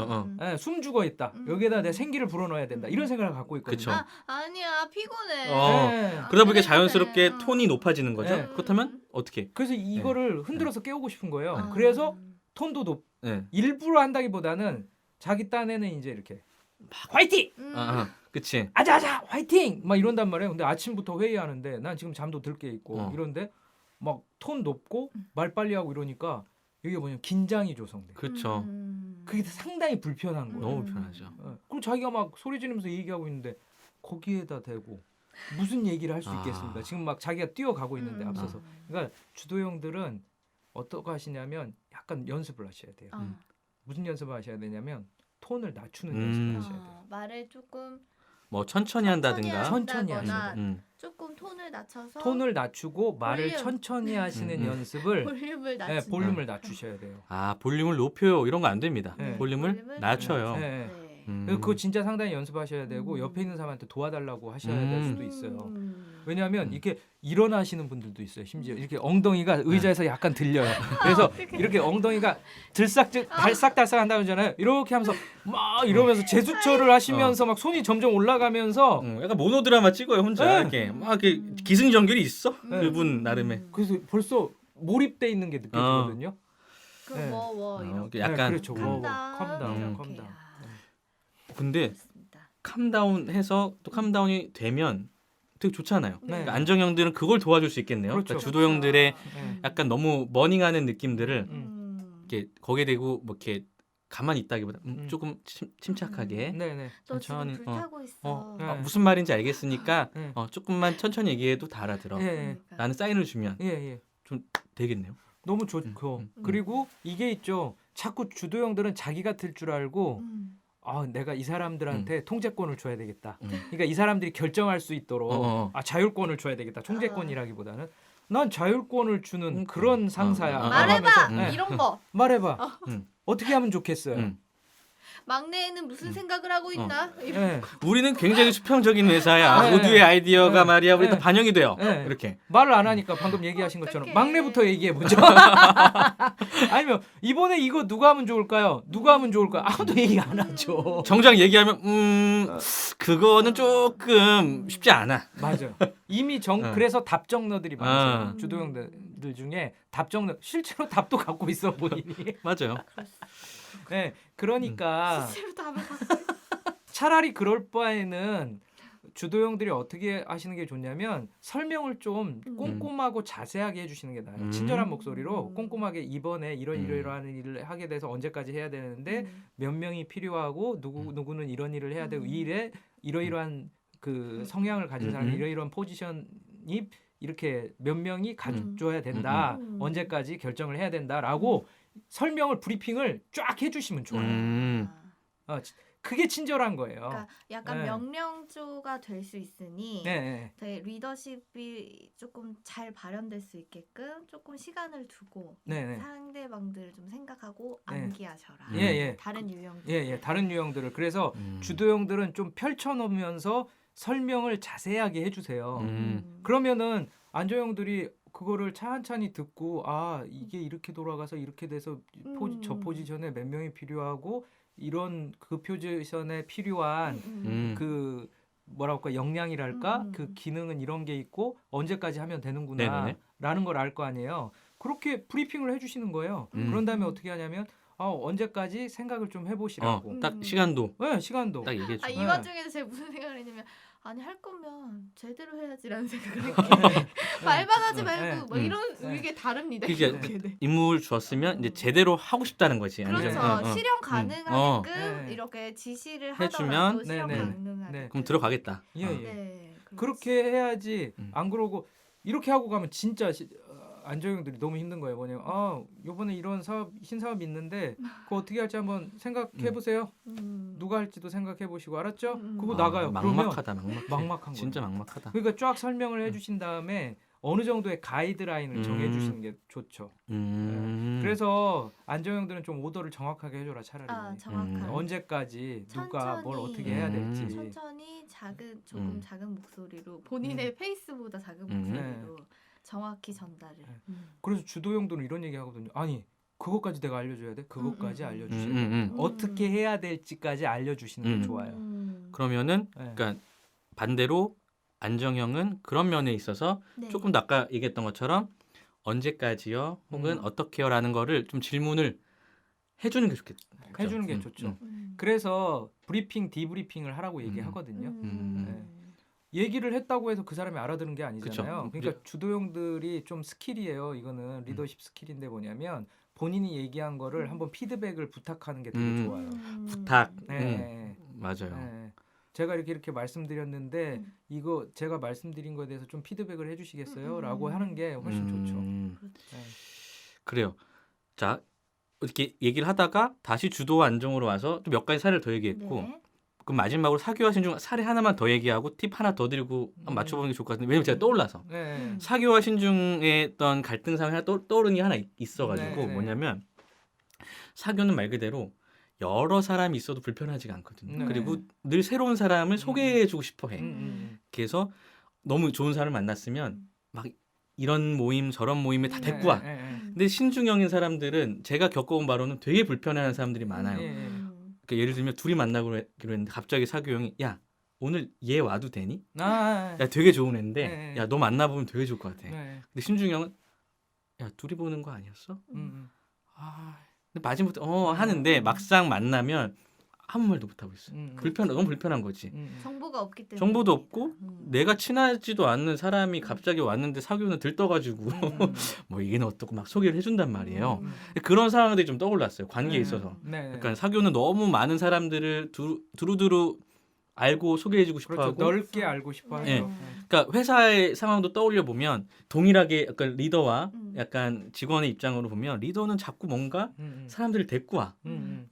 숨 죽어 있다. 여기에다 내 생기를 불어넣어야 된다. 이런 생각을 갖고 있거든요. 그쵸. 아니야 피곤해. 그러다 보니까 그래, 자연스럽게 그래. 톤이 높아지는 거죠. 네. 그렇다면 어떻게? 그래서 이거를 흔들어서 깨우고 싶은 거예요. 아. 그래서 톤도 높. 네. 일부러 한다기보다는 자기 딴에는 이제 이렇게 화이팅! 그치. 아자아자 화이팅! 막 이런단 말이에요. 근데 아침부터 회의하는데 난 지금 잠도 들게 있고 이런데 막 톤 높고 말 빨리 하고 이러니까 이게 뭐냐면 긴장이 조성돼. 그렇죠. 그게 상당히 불편한 거예요. 너무 편하죠. 그리고 자기가 막 소리 지르면서 얘기하고 있는데 거기에다 대고 무슨 얘기를 할 수 있겠습니까? 지금 막 자기가 뛰어가고 있는데 앞서서. 그러니까 주도형들은 어떻게 하시냐면 약간 연습을 하셔야 돼요. 무슨 연습을 하셔야 되냐면 톤을 낮추는 연습을 하셔야 돼요. 말을 조금 뭐 천천히 한다든가. 천천히 한다거나 하시는. 조금 톤을 낮춰서 톤을 낮추고 말을 볼륨. 천천히 하시는 연습을 볼륨을 낮춘다. 볼륨을 낮추셔야 돼요. 볼륨을 높여요. 이런 거 안 됩니다. 네. 볼륨을 낮춰요. 네. 네. 그거 진짜 상당히 연습하셔야 되고 옆에 있는 사람한테 도와달라고 하셔야 될 수도 있어요. 왜냐하면 이렇게 일어나시는 분들도 있어요. 심지어 이렇게 엉덩이가 의자에서 약간 들려요. 그래서 이렇게 엉덩이가 달싹달싹 한다고 하잖아요. 이렇게 하면서 막 이러면서 제스처를 하시면서 막 손이 점점 올라가면서 약간 모노드라마 찍어요 혼자. 네. 이렇게 막 이렇게 기승전결이 있어. 그분 나름의. 그래서 벌써 몰입돼 있는 게 느껴지거든요. 그럼 뭐 이렇게 약간 그렇죠. 컴다운. 근데 캄다운해서 또 캄다운이 되면 되게 좋잖아요. 네. 그러니까 안정형들은 그걸 도와줄 수 있겠네요. 그렇죠. 그러니까 주도형들의 네. 약간 너무 머닝하는 느낌들을 음. 이렇게 거기에 대고 뭐 이렇게 가만히 있다기보다 조금 침착하게 네네. 너 천천히 지금 불타고 있어. 무슨 말인지 알겠으니까 네. 조금만 천천히 얘기해도 다 알아들어. 예. 라는 사인을 주면 예. 좀 되겠네요. 너무 좋고 그리고 이게 있죠. 자꾸 주도형들은 자기가 들 줄 알고 내가 이 사람들한테 통제권을 줘야 되겠다. 그러니까 이 사람들이 결정할 수 있도록 자율권을 줘야 되겠다. 통제권이라기보다는 난 자율권을 주는 그런 상사야. 말해봐 네. 이런 거. 말해봐. 어떻게 하면 좋겠어요? 막내는 무슨 생각을 하고 있나? 네. 우리는 굉장히 수평적인 회사야. 네. 모두의 아이디어가 네. 말이야. 우리 다 네. 반영이 돼요. 네. 이렇게. 말을 안 하니까 방금 얘기하신 것처럼 어떡해. 막내부터 얘기해 보죠. 아니면 이번에 이거 누가 하면 좋을까요? 누가 하면 좋을까요? 아무도 얘기 안 하죠. 정작 얘기하면 그거는 조금 쉽지 않아. 맞아요. 이미 그래서 답정너들이 많아요. 주도형들 중에 답정너 실제로 답도 갖고 있어 본인이. 맞아요. 네, 그러니까 스스로 답을 차라리 그럴 바에는 주도형들이 어떻게 하시는 게 좋냐면 설명을 좀 꼼꼼하고 자세하게 해주시는 게 나아요. 친절한 목소리로 꼼꼼하게 이번에 이러이러한 일을 하게 돼서 언제까지 해야 되는데 몇 명이 필요하고 누구는 이런 일을 해야 되고 이 일에 이러이러한 그 성향을 가진 사람이 이러이러한 포지션이 이렇게 몇 명이 가져야 된다. 언제까지 결정을 해야 된다라고 설명을 브리핑을 쫙 해주시면 좋아요. 그게 친절한 거예요. 그러니까 약간 네. 명령조가 될 수 있으니 네. 되게 리더십이 조금 잘 발현될 수 있게끔 조금 시간을 두고 네. 상대방들을 좀 생각하고 네. 암기하셔라. 예. 다른 유형들. 예. 다른 유형들을 그래서 주도형들은 좀 펼쳐놓으면서 설명을 자세하게 해주세요. 그러면은 안정형들이 그거를 찬찬히 듣고 이게 이렇게 돌아가서 이렇게 돼서 저 포지션에 몇 명이 필요하고 이런 그 포지션에 필요한 그 뭐랄까 역량이랄까 그 기능은 이런 게 있고 언제까지 하면 되는구나 라는 걸 알 거 아니에요. 그렇게 브리핑을 해주시는 거예요. 그런 다음에 어떻게 하냐면 언제까지 생각을 좀 해보시라고. 딱 시간도. 네, 시간도. 딱 얘기해 줘. 이 와중에서 제가 무슨 생각을 했냐면 아니 할 거면 제대로 해야지라는 생각을 했게. 말만 하지 말고 뭐 이런 이게 다릅니다. 이게 이렇게. 임무를 주었으면 이제 제대로 하고 싶다는 거지. 그렇죠. 완전. 실현 가능하게끔 네. 이렇게 지시를 해주면 하더라도 실현 네네. 가능하게. 네. 그럼 들어가겠다. 예, 예. 네. 그렇게 해야지. 음. 안 그러고 이렇게 하고 가면 진짜 안정형들이 너무 힘든 거예요. 뭐냐면 요번에 이런 신사업 있는데 그거 어떻게 할지 한번 생각해 보세요. 누가 할지도 생각해 보시고 알았죠? 그거 나가요. 막막하다. 그러면 막막한 진짜 거예요. 막막하다. 그러니까 쫙 설명을 해주신 다음에 어느 정도의 가이드라인을 정해주시는 게 좋죠. 그래서 안정형들은 좀 오더를 정확하게 해줘라 차라리. 정확한. 언제까지 누가 뭘 천천히, 어떻게 해야 될지. 천천히 조금 작은 목소리로 본인의 페이스보다 작은 목소리로 정확히 전달을. 그래서 주도형들은 이런 얘기 하거든요. 아니 그것까지 내가 알려줘야 돼? 그것까지 알려주셔야 돼? 어떻게 해야 될지까지 알려주시는 게 좋아요. 그러면은 그러니까 반대로 안정형은 그런 면에 있어서 네. 조금 더 아까 얘기했던 것처럼 언제까지요? 혹은 어떻게요라는 거를 좀 질문을 해주는 게 좋겠죠. 해주는 게 좋죠. 그래서 브리핑, 디브리핑을 하라고 얘기하거든요. 네. 얘기를 했다고 해서 그 사람이 알아듣는 게 아니잖아요. 그쵸. 그러니까 주도형들이 좀 스킬이에요. 이거는 리더십 스킬인데 뭐냐면 본인이 얘기한 거를 한번 피드백을 부탁하는 게 되게 좋아요. 부탁. 네. 맞아요. 네. 제가 이렇게 말씀드렸는데 이거 제가 말씀드린 거에 대해서 좀 피드백을 해주시겠어요? 라고 하는 게 훨씬 좋죠. 네. 그래요. 자 이렇게 얘기를 하다가 다시 주도와 안정으로 와서 또 몇 가지 사례를 더 얘기했고 네. 그럼 마지막으로 사교와 신중 사례 하나만 더 얘기하고 팁 하나 더 드리고 맞춰보는 게 좋을 것 같은데 왜냐면 제가 떠올라서 네. 사교와 신중의 어떤 갈등 상황이 하나 떠오르는 게 하나 있어가지고 네. 뭐냐면 사교는 말 그대로 여러 사람이 있어도 불편하지가 않거든요. 네. 그리고 늘 새로운 사람을 소개해주고 싶어해. 그래서 너무 좋은 사람을 만났으면 막 이런 모임 저런 모임에 다 데리고 와. 근데 신중형인 사람들은 제가 겪어본 바로는 되게 불편해하는 사람들이 많아요. 그러니까 예를 들면 둘이 만나기로 했는데 갑자기 사교형이 야 오늘 얘 와도 되니? 야 되게 좋은 애인데 네. 야 너 만나보면 되게 좋을 것 같아. 네. 근데 신중형은 야 둘이 보는 거 아니었어? 아 근데 마지막부터 하는데 막상 만나면 아무 말도 못 하고 있어. 너무 불편한 거지. 정보가 없기 때문에. 정보도 없고 내가 친하지도 않는 사람이 갑자기 왔는데 사교는 들떠가지고 뭐 이게 어떻고 막 소개를 해준단 말이에요. 그런 상황들이 좀 떠올랐어요. 관계에 있어서. 그러니까 사교는 너무 많은 사람들을 두루두루 알고 소개해주고 싶어하고 그렇죠. 넓게 알고 싶어하죠. 네. 그러니까 회사의 상황도 떠올려 보면 동일하게 약간 리더와 약간 직원의 입장으로 보면 리더는 자꾸 뭔가 사람들을 데리고 와.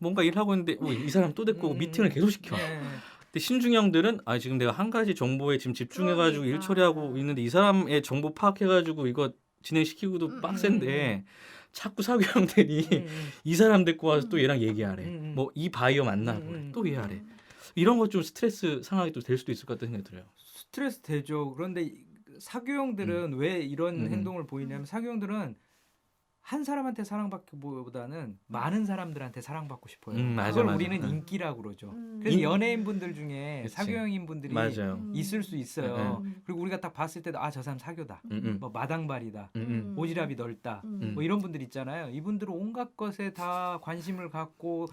뭔가 일하고 있는데 이 사람 또 데리고 오고 미팅을 계속 시켜. 근데 신중형들은 지금 내가 한 가지 정보에 지금 집중해가지고 일 처리하고 있는데 이 사람의 정보 파악해가지고 이거 진행시키고도 빡센데 자꾸 사교형들이 이 사람 데리고 와서 또 얘랑 얘기하래. 뭐 이 바이어 만나고 또 얘기하래. 이런 거 좀 스트레스 상황이 또 될 수도 있을 것 같다는 생각이 들어요. 스트레스 되죠. 그런데 사교형들은 왜 이런 행동을 보이냐면 사교형들은 한 사람한테 사랑받기보다는 많은 사람들한테 사랑받고 싶어요. 그걸 우리는 인기라고 그러죠. 그래서 연예인분들 중에 그치. 사교형인 분들이 맞아요. 있을 수 있어요. 그리고 우리가 딱 봤을 때도 저 사람 사교다. 뭐 마당발이다. 오지랖이 넓다. 뭐 이런 분들 있잖아요. 이분들은 온갖 것에 다 관심을 갖고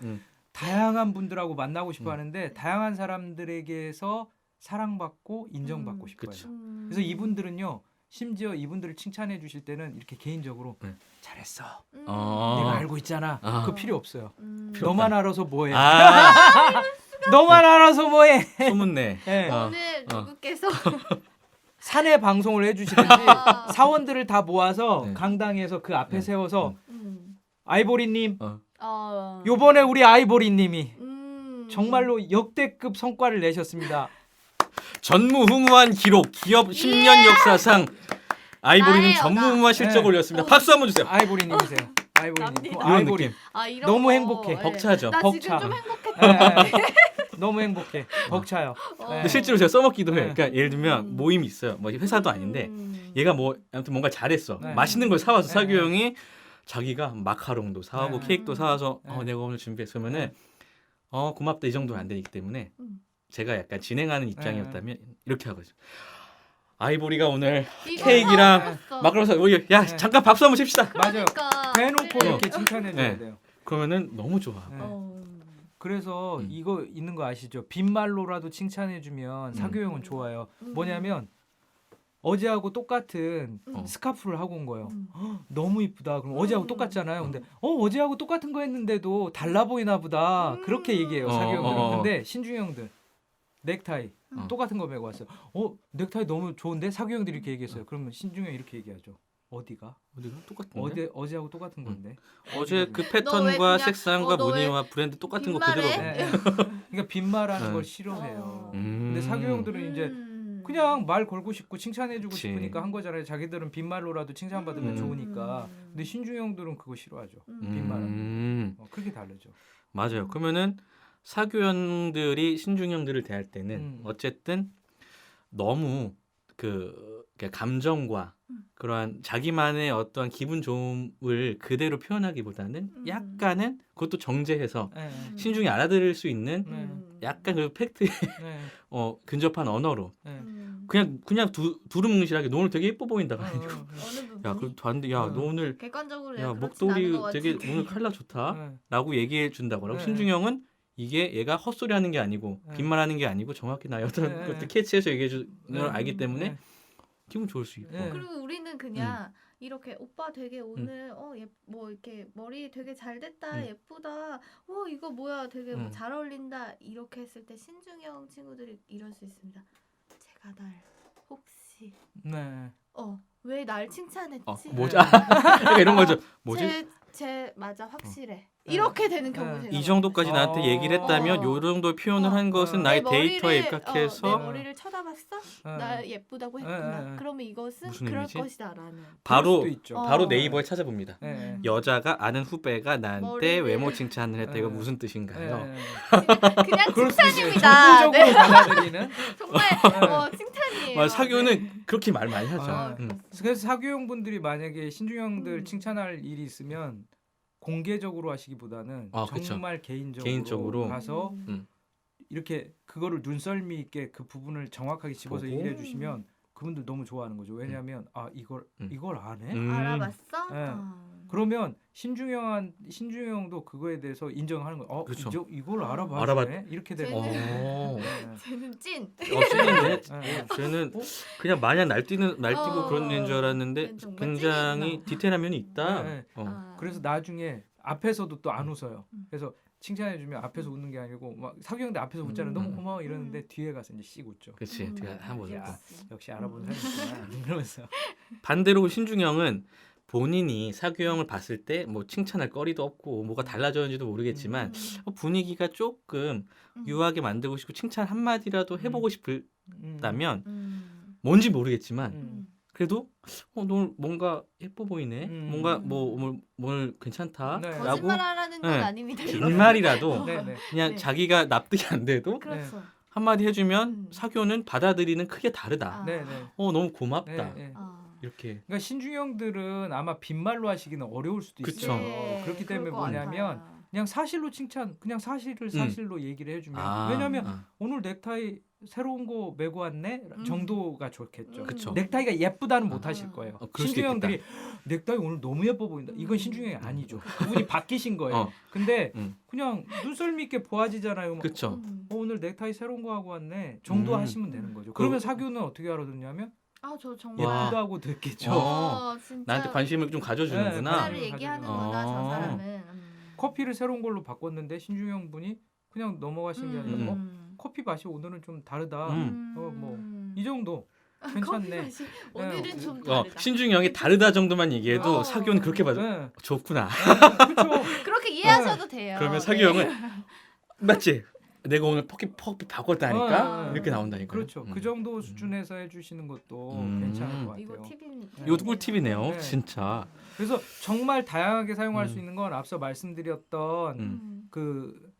다양한 분들하고 만나고 싶어 하는데 다양한 사람들에게서 사랑받고 인정받고 싶어요. 그쵸. 그래서 이분들은요. 심지어 이분들을 칭찬해 주실 때는 이렇게 개인적으로 잘했어. 내가 알고 있잖아. 그거 필요 없어요. 너만 알아서 뭐해. 너만 알아서 뭐해. 소문내. 네. 오늘 누구께서 사내 방송을 해주시든지 사원들을 다 모아서 강당에서 그 앞에 세워서 아이보리님 요번에 우리 아이보리님이 정말로 역대급 성과를 내셨습니다. 전무후무한 기록 기업 10년 역사상 아이보리는 나예요, 전무후무한 실적을 올렸습니다. 박수 한번 주세요. 아이보리님이세요. 아이보리님. 이런 아이보리. 이런 너무 거, 행복해. 벅차죠. 나 벅차. 지금 좀 행복해. 너무 행복해. 벅차요. 근데 실제로 제가 써먹기도 해. 네. 그러니까 예를 들면 모임이 있어요. 뭐 회사도 아닌데 얘가 뭐 아무튼 뭔가 잘했어. 네. 맛있는 걸 사와서 네. 사교형이 자기가 마카롱도 사오고 네. 케이크도 사와서 네. 내가 오늘 준비했으면은 고맙다 이 정도는 안 되기 때문에 제가 약간 진행하는 입장이었다면 이렇게 하거든요. 아이보리가 오늘 케이크랑 마카롱 사서 야 네. 잠깐 박수 한번 칩시다. 맞아요. 그러니까. 대놓고 그래. 이렇게 칭찬해 줘야 네. 돼요. 그러면은 너무 좋아. 네. 그래서 이거 있는 거 아시죠? 빈말로라도 칭찬해주면 사교형은 좋아요. 뭐냐면 어제하고 똑같은 스카프를 하고 온 거예요. 너무 이쁘다. 그럼 어제하고 똑같잖아요. 근데 어제하고 똑같은 거 했는데도 달라 보이나 보다. 그렇게 얘기해요. 사교형들은. 근데 신중형들 넥타이 똑같은 거 메고 왔어요. 넥타이 너무 좋은데? 사교형들이 이렇게 얘기했어요. 그러면 신중형 이렇게 얘기하죠. 어디가 똑같은데? 어제하고 똑같은 건데. 어제 그 너 왜 패턴과 그냥- 색상과 너 왜 무늬와 브랜드 똑같은 거 그대로. 빈말해? 그러니까 빈말하는 걸 싫어해요. 근데 사교형들은 이제 그냥 말 걸고 싶고 칭찬해주고 그치. 싶으니까 한 거잖아요. 자기들은 빈말로라도 칭찬받으면 좋으니까. 근데 신중형들은 그거 싫어하죠. 빈말하는 거. 그렇게 다르죠. 맞아요. 그러면은 사교형들이 신중형들을 대할 때는 어쨌든 너무 감정과 그러한 자기만의 어떤 기분 좋음을 그대로 표현하기보다는 약간은 그것도 정제해서 네. 신중히 알아들을 수 있는 약간 그 팩트에 네. 근접한 언어로 네. 그냥 두루뭉실하게 너 오늘 되게 예뻐 보인다가 아니고 어느 부분이? 야 그럼 봤는데 야 너 오늘 객관적으로 야 그렇진 목도리 않은 것 되게 같은데. 오늘 컬러 좋다라고 네. 얘기해 준다고 하고 네. 신중형은 이게 얘가 헛소리 하는 게 아니고 네. 빈말하는 게 아니고 정확히 나의 어떤 네. 것들 캐치해서 얘기해 주는 걸 네. 알기 때문에 네. 기분 좋을 수 있고 네. 그리고 우리는 그냥 이렇게 오빠 되게 오늘 뭐 이렇게 머리 되게 잘 됐다 예쁘다 이거 뭐야 되게 뭐잘 어울린다 이렇게 했을 때 신중형 친구들이 이럴 수 있습니다. 제가 날 혹시 네. 왜 날 칭찬했지? 뭐지? 그러니까 이런 거죠. 뭐지? 제 맞아 확실해. 이렇게 되는 경우 제가 이 정도까지 나한테 얘기를 했다면 요 정도 표현을 한 것은 나의 데이터에 입각해서 내 머리를 쳐다봤어? 나 예쁘다고 했구나. 그러면 이것은 무슨 그럴 의미지? 것이다라는. 바로 수도 있죠. 바로 네이버에 찾아봅니다. 네. 여자가 아는 후배가 나한테 머리를- 외모 칭찬을 했다. 이거 네. 무슨 뜻인가요? 네. 그냥 그럴 수도 있어요. 칭찬입니다. 정보적으로 네. 받아들이는. 정말 칭찬이에요. 맞아, 사교는 그렇게 말 많이 하죠. 아, 음. 그래서 사교형분들이 만약에 신중형들 칭찬할 일이 있으면 공개적으로 하시기보다는 그쵸. 정말 개인적으로 개인적으로. 가서 음. 이렇게 그거를 눈썰미 있게 그 부분을 정확하게 집어서 보고. 얘기를 해주시면 그분들 너무 좋아하는 거죠. 왜냐하면 이걸 안 해? 알아봤어? 네. 그러면 신중형도 그거에 대해서 인정하는 거예요. 그쵸. 이걸 알아봤네. 이렇게 되는 거예요. 어. 네. 쟤는 찐. 찐인데 네. 쟤는 그냥 마냥 날뛰고 그런 애인 줄 쟤는 알았는데 정말 굉장히 찐이구나. 디테일한 면이 있다. 네. 그래서 아. 나중에 앞에서도 또 안 웃어요. 그래서 칭찬해주면 앞에서 웃는 게 아니고 막 사귀었는데 앞에서 웃잖아요. 너무 고마워 이러는데 뒤에 가서 이제 씩 웃죠. 그렇지. 한번 야, 웃고. 역시 알아보는 사람이구나 이러면서. 반대로 신중형은 본인이 사교형을 봤을 때 뭐 칭찬할 거리도 없고 뭐가 달라졌는지도 모르겠지만 분위기가 조금 유하게 만들고 싶고 칭찬 한마디라도 해보고 싶다면 뭔지 모르겠지만 그래도 너 뭔가 예뻐 보이네. 뭔가 뭘 괜찮다. 네. 라고 거짓말하라는 건 네. 아닙니다. 빈말이라도 네네. 그냥 네. 자기가 납득이 안 돼도 그렇죠. 한마디 해주면 사교는 받아들이는 크게 다르다. 아. 네네. 너무 고맙다. 네, 네. 이렇게. 그러니까 신중형들은 아마 빈말로 하시기는 어려울 수도 그쵸. 있어요. 네, 그렇기 때문에 그럴 것 뭐냐면 같아요. 그냥 사실로 칭찬, 그냥 사실을 사실로 얘기를 해주면 왜냐하면 오늘 넥타이 새로운 거 메고 왔네 정도가 좋겠죠. 그쵸. 넥타이가 예쁘다는 못 하실 거예요. 그럴 수도 신중형들이 넥타이 오늘 너무 예뻐 보인다. 이건 신중형이 아니죠. 그분이 바뀌신 거예요. 근데 그냥 눈썰미 있게 보아지잖아요. 그쵸. 오늘 넥타이 새로운 거 하고 왔네 정도 하시면 되는 거죠. 그러면 사교는 어떻게 알아듣냐면 저 정말 예쁘다고 듣겠죠. 진짜 나한테 관심을 좀 가져주는구나. 진짜를 얘기하는구나 저 사람은. 커피를 새로운 걸로 바꿨는데 신중형 분이 그냥 넘어가신 게 아니라 커피 맛이 오늘은 좀 다르다. 이 정도 커피 괜찮네. 맛이 오늘은 좀 다르다. 신중형이 다르다 정도만 얘기해도 사교는 그렇게 봐줘. 네. 좋구나. 그렇죠. 그렇게 이해하셔도 돼요. 그러면 네. 사교형은 맞지? 내가 오늘 커피 바꿨다니까? 이렇게 나온다니까. 그렇죠. 그 정도 수준에서 해주시는 것도 괜찮은 것 같아요. 이거 팁입니다. 이것도 꿀팁이네요. 네. 진짜. 그래서 정말 다양하게 사용할 수 있는 건 앞서 말씀드렸던 그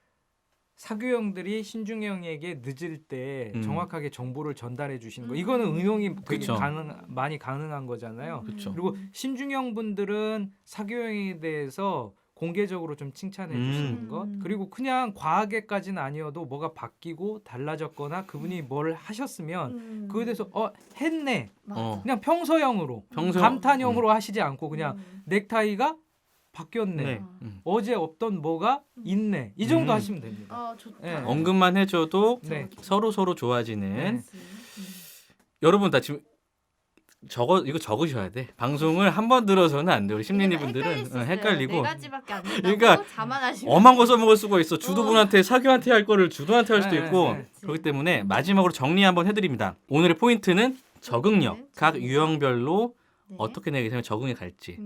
사교형들이 신중형에게 늦을 때 정확하게 정보를 전달해 주시는 거. 이거는 응용이 되게 그쵸. 많이 가능한 거잖아요. 그렇죠. 그리고 신중형 분들은 사교형에 대해서 공개적으로 좀 칭찬해 주시는 것. 그리고 그냥 과하게까지는 아니어도 뭐가 바뀌고 달라졌거나 그분이 뭘 하셨으면 그거에 대해서 했네. 맞아. 그냥 평소형으로 평소- 감탄형으로 하시지 않고 그냥 넥타이가 바뀌었네. 네. 어제 없던 뭐가 있네. 이 정도 음. 하시면 됩니다. 아 좋다. 네. 언급만 해줘도 네. 서로 좋아지는. 네. 그렇지. 여러분 다 지금 이거 적으셔야 돼. 방송을 한 번 들어서는 안 돼요. 우리 심리니 분들은 헷갈리고. 네 가지밖에 안 된다고 그러니까 자만하시면 엄한 거 써먹을 수가 있어. 주도분한테 사교한테 할 거를 주도한테 할 수도 네, 있고. 네. 그렇기 때문에 마지막으로 정리 한번 해드립니다. 오늘의 포인트는 적응력. 각 유형별로 네. 어떻게 내가 적응이 갈지.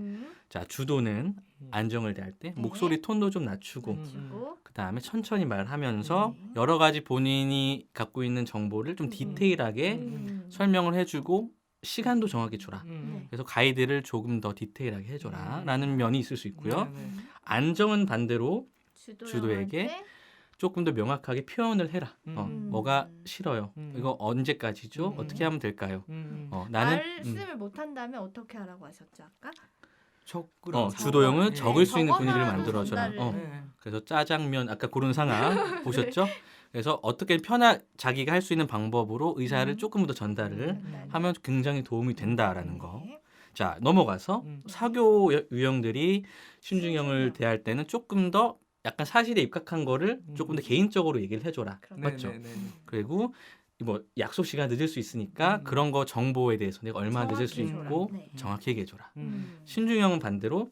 자, 주도는 안정을 대할 때 네. 목소리 톤도 좀 낮추고 주고 그 다음에 천천히 말하면서 네. 여러 가지 본인이 갖고 있는 정보를 좀 디테일하게 설명을 해주고 시간도 정확히 줘라. 네. 그래서 가이드를 조금 더 디테일하게 해줘라 라는 면이 있을 수 있고요. 네, 네. 안정은 반대로 주도에게 주도형한테 조금 더 명확하게 표현을 해라. 뭐가 싫어요. 음. 이거 언제까지죠? 어떻게 하면 될까요? 나는 말씀을 못 한다면 어떻게 하라고 하셨죠 아까? 주도형은 예. 적을 수 있는 분위기를 적어서라도 만들어줘라. 전달을 네. 그래서 짜장면 아까 고른 상황 보셨죠? 네. 그래서 어떻게 자기가 할 수 있는 방법으로 의사를 조금 더 전달을 하면 굉장히 도움이 된다라는 거. 네. 자, 넘어가서 음. 사교 유형들이 신중형을 대할 때는 조금 더 약간 사실에 입각한 거를 조금 더 개인적으로 얘기를 해줘라. 그럼. 맞죠? 네, 네, 네. 그리고 뭐 약속 시간 늦을 수 있으니까 그런 거 정보에 대해서 내가 얼마나 늦을 수 정확히 있고 해줘라. 네. 정확히 얘기해줘라. 신중형은 신중형은 반대로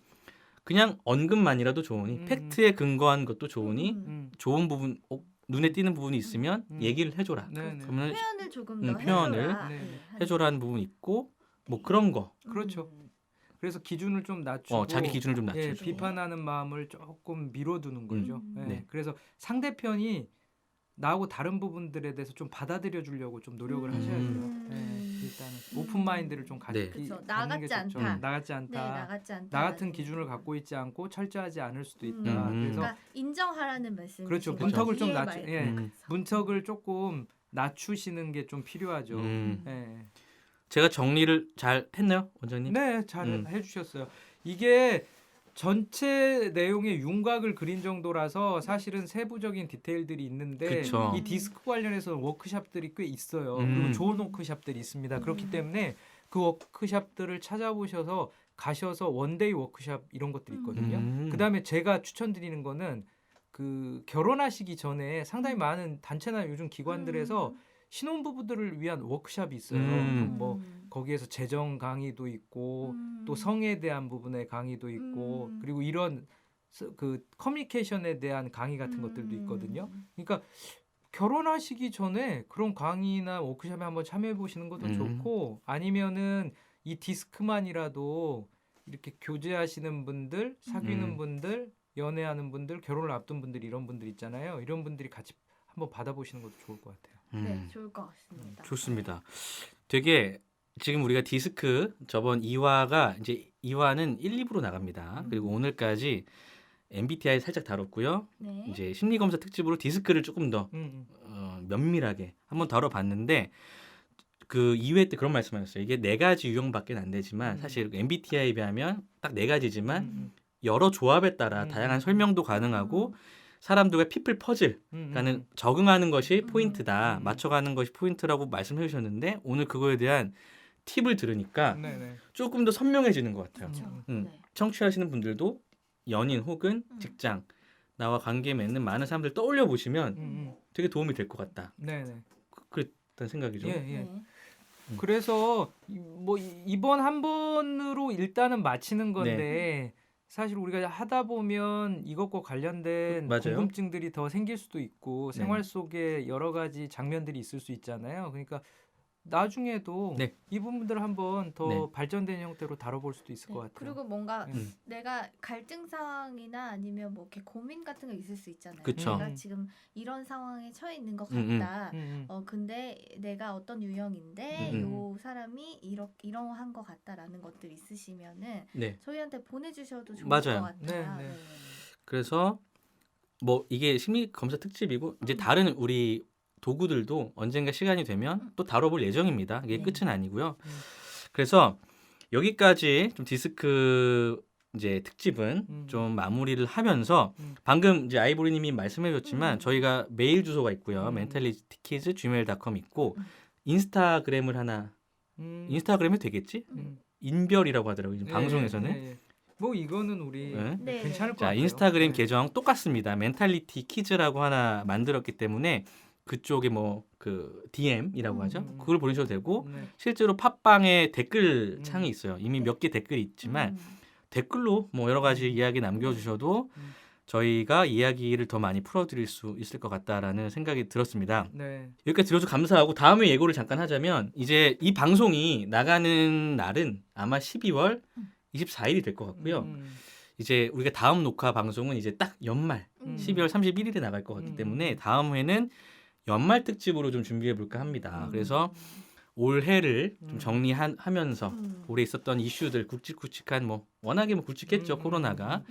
그냥 언급만이라도 좋으니 팩트에 근거한 것도 좋으니 좋은 부분 눈에 띄는 부분이 있으면 얘기를 해줘라. 네, 네. 그러면 표현을 조금 더 표현을 해줘라. 네. 해줘라는 부분이 있고 뭐 그런 거 그렇죠. 그래서 기준을 좀 낮추고 자기 기준을 좀 예, 낮춰줘. 비판하는 마음을 조금 밀어두는 거죠. 예, 네. 그래서 상대편이 나하고 다른 부분들에 대해서 좀 받아들여 주려고 좀 노력을 하셔야 돼요. 예, 일단은 오픈 마인드를 좀 네. 그쵸. 나 갖는 게 같지 좋죠. 않다. 나 같지 네, 않다. 나 같지 않다. 나 같은 기준을 갖고 있지 않고 철저하지 않을 수도 있다. 그래서 그러니까 인정하라는 말씀. 그렇죠. 문턱을 좀 낮추. 예, 음. 문턱을 조금 낮추시는 게 좀 필요하죠. 예. 제가 정리를 잘 했나요, 원장님? 네, 잘 해주셨어요. 이게 전체 내용의 윤곽을 그린 정도라서 사실은 세부적인 디테일들이 있는데 그쵸. 이 디스크 관련해서 워크샵들이 꽤 있어요. 그리고 좋은 워크샵들이 있습니다. 그렇기 때문에 그 워크샵들을 찾아보셔서 가셔서 원데이 워크샵 이런 것들이 있거든요. 그다음에 제가 추천드리는 거는 그 결혼하시기 전에 상당히 많은 단체나 요즘 기관들에서 신혼부부들을 위한 워크샵이 있어요. 뭐 거기에서 재정 강의도 있고 또 성에 대한 부분의 강의도 있고 그리고 이런 그 커뮤니케이션에 대한 강의 같은 것들도 있거든요. 그러니까 결혼하시기 전에 그런 강의나 워크샵에 한번 참여해 보시는 것도 좋고 아니면은 이 디스크만이라도 이렇게 교제하시는 분들, 사귀는 분들, 연애하는 분들, 결혼을 앞둔 분들 이런 분들 있잖아요. 이런 분들이 같이 한번 받아보시는 것도 좋을 것 같아요. 네, 좋을 것 같습니다. 좋습니다. 되게 지금 우리가 디스크 저번 2화가 이제 2화는 1, 2부로 나갑니다. 그리고 오늘까지 MBTI 살짝 다뤘고요. 네. 이제 심리검사 특집으로 디스크를 조금 더 면밀하게 한번 다뤄봤는데 그 2회 때 그런 말씀하셨어요. 이게 4가지 유형밖에 안 되지만 사실 MBTI에 비하면 딱 4가지지만 여러 조합에 따라 다양한 설명도 가능하고 사람들과 피플 퍼즐, 그러니까는 적응하는 것이 포인트다, 맞춰가는 것이 포인트라고 말씀해 주셨는데 오늘 그거에 대한 팁을 들으니까 조금 더 선명해지는 것 같아요. 그렇죠. 네. 청취하시는 분들도 연인 혹은 직장, 나와 관계 맺는 많은 사람들 떠올려 보시면 되게 도움이 될 것 같다. 네네. 그랬다는 생각이죠. 예, 예. 네. 그래서 뭐 이번 한 번으로 일단은 마치는 건데 사실 우리가 하다 보면 이것과 관련된 맞아요. 궁금증들이 더 생길 수도 있고 네. 생활 속에 여러 가지 장면들이 있을 수 있잖아요. 그러니까 나중에도 네. 이 부분들을 한번 더 네. 발전된 형태로 다뤄볼 수도 있을 것 같아요. 그리고 뭔가 음. 내가 갈등 상황이나 아니면 뭐 이렇게 고민 같은 거 있을 수 있잖아요. 그쵸. 내가 지금 이런 상황에 처해 있는 것 음, 같다. 음. 근데 내가 어떤 유형인데 음. 요 사람이 이러한 것 같다라는 것들 있으시면은 네. 저희한테 보내주셔도 좋을 맞아요. 것 같아요. 네, 네. 그래서 뭐 이게 심리 검사 특집이고 이제 다른 우리 도구들도 언젠가 시간이 되면 또 다뤄볼 예정입니다. 이게 네. 끝은 아니고요. 그래서 여기까지 좀 디스크 이제 특집은 좀 마무리를 하면서 방금 이제 아이보리님이 말씀해줬지만 저희가 메일 주소가 있고요. mentalitykids@gmail.com 있고 인스타그램을 하나 인스타그램이 되겠지? 인별이라고 하더라고요. 지금 예, 방송에서는 예, 예. 뭐 이거는 우리 네. 괜찮을 것 자, 같아요. 인스타그램 네. 계정 똑같습니다. 멘탈리티 키즈라고 하나 만들었기 때문에 그쪽에 뭐 그 DM이라고 하죠. 그걸 보내셔도 되고 네. 실제로 팟빵에 댓글 음. 창이 있어요. 이미 네. 몇 개 댓글이 있지만 음. 댓글로 뭐 여러 가지 이야기 남겨주셔도 음. 저희가 이야기를 더 많이 풀어드릴 수 있을 것 같다라는 생각이 들었습니다. 네. 여기까지 들어줘서 감사하고 다음에 예고를 잠깐 하자면 이제 이 방송이 나가는 날은 아마 12월 24일이 될 것 같고요. 이제 우리가 다음 녹화 방송은 이제 딱 연말 12월 31일에 나갈 것 같기 때문에 다음 회는 연말 특집으로 좀 준비해 볼까 합니다. 그래서 올해를 좀 정리하면서 올해 있었던 이슈들 굵직굵직한 뭐 워낙에 뭐 굵직했죠 코로나가.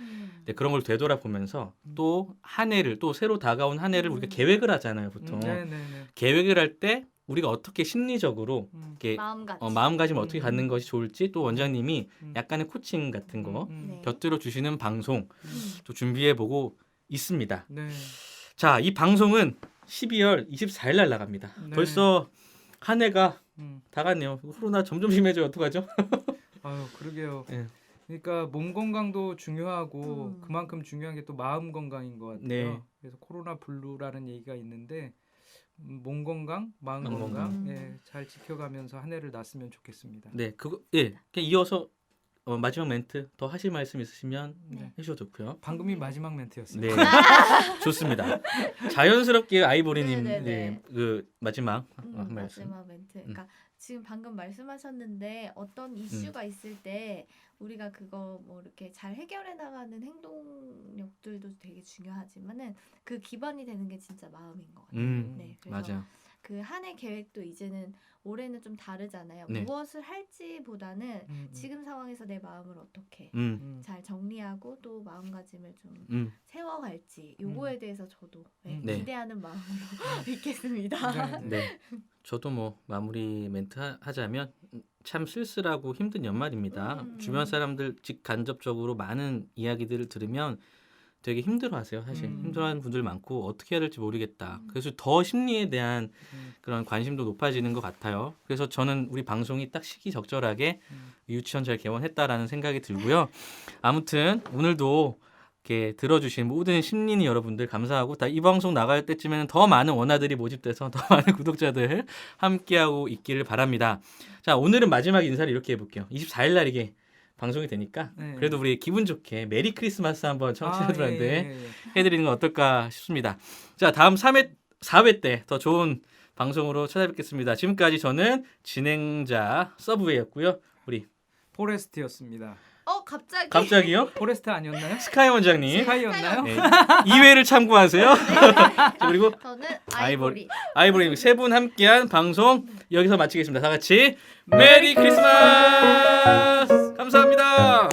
네, 그런 걸 되돌아보면서 또 한 해를 또 새로 다가온 한 해를 우리가 계획을 하잖아요 보통. 네네네. 계획을 할 때 우리가 어떻게 심리적으로 이렇게 마음가짐을 어떻게 갖는 것이 좋을지 또 원장님이 약간의 코칭 같은 거 네. 곁들여 주시는 방송 또 준비해 보고 있습니다. 네. 자, 이 방송은 12월 24일 날 나갑니다. 네. 벌써 한 해가 음. 다 갔네요. 코로나 점점 심해져요. 어떡하죠? 아유 그러게요. 예. 그러니까 몸 건강도 중요하고 그만큼 중요한 게 또 마음 건강인 것 같아요. 네. 그래서 코로나 블루라는 얘기가 있는데 몸 건강, 마음 마음 건강 예, 잘 지켜가면서 한 해를 났으면 좋겠습니다. 네, 그거 예. 그냥 이어서 마지막 멘트 더 하실 말씀 있으시면 네. 해주셔도 좋고요. 방금이 마지막 멘트였어요. 네, 좋습니다. 자연스럽게 아이보리님 네네네. 네, 그 마지막 한 말씀. 마지막 멘트. 그러니까 지금 방금 말씀하셨는데 어떤 이슈가 있을 때 우리가 그거 뭐 이렇게 잘 해결해 나가는 행동력들도 되게 중요하지만은 그 기반이 되는 게 진짜 마음인 것 같아요. 네, 그래서 맞아요. 그 한 해 계획도 이제는 올해는 좀 다르잖아요. 네. 무엇을 할지보다는 지금 상황에서 내 마음을 어떻게 잘 정리하고 또 마음가짐을 좀 세워갈지 요거에 대해서 저도 네. 기대하는 마음으로 있겠습니다. 네. 저도 뭐 마무리 멘트 하자면 참 쓸쓸하고 힘든 연말입니다. 주변 사람들 직간접적으로 많은 이야기들을 들으면 되게 힘들어하세요. 사실 힘들어하는 분들 많고 어떻게 해야 될지 모르겠다. 그래서 더 심리에 대한 그런 관심도 높아지는 것 같아요. 그래서 저는 우리 방송이 딱 시기적절하게 유치원 잘 개원했다라는 생각이 들고요. 아무튼 오늘도 이렇게 들어주신 모든 심린이 여러분들 감사하고 이 방송 나갈 때쯤에는 더 많은 원아들이 모집돼서 더 많은 구독자들 함께하고 있기를 바랍니다. 자, 오늘은 마지막 인사를 이렇게 해볼게요. 24일 날 이게 방송이 되니까 그래도 우리 기분 좋게 메리 크리스마스 한번 청취자들한테 해드리는 건 어떨까 싶습니다. 자, 다음 3회, 4회 때 더 좋은 방송으로 찾아뵙겠습니다. 지금까지 저는 진행자 서브웨이였고요. 우리 포레스트였습니다. 갑자기요? 포레스트 아니었나요? 스카이 원장님. 스카이였나요? 네, 2회를 참고하세요. 그리고 저는 아이보리. 아이보리 세 분 함께한 방송 여기서 마치겠습니다. 다 같이 메리 크리스마스! 감사합니다.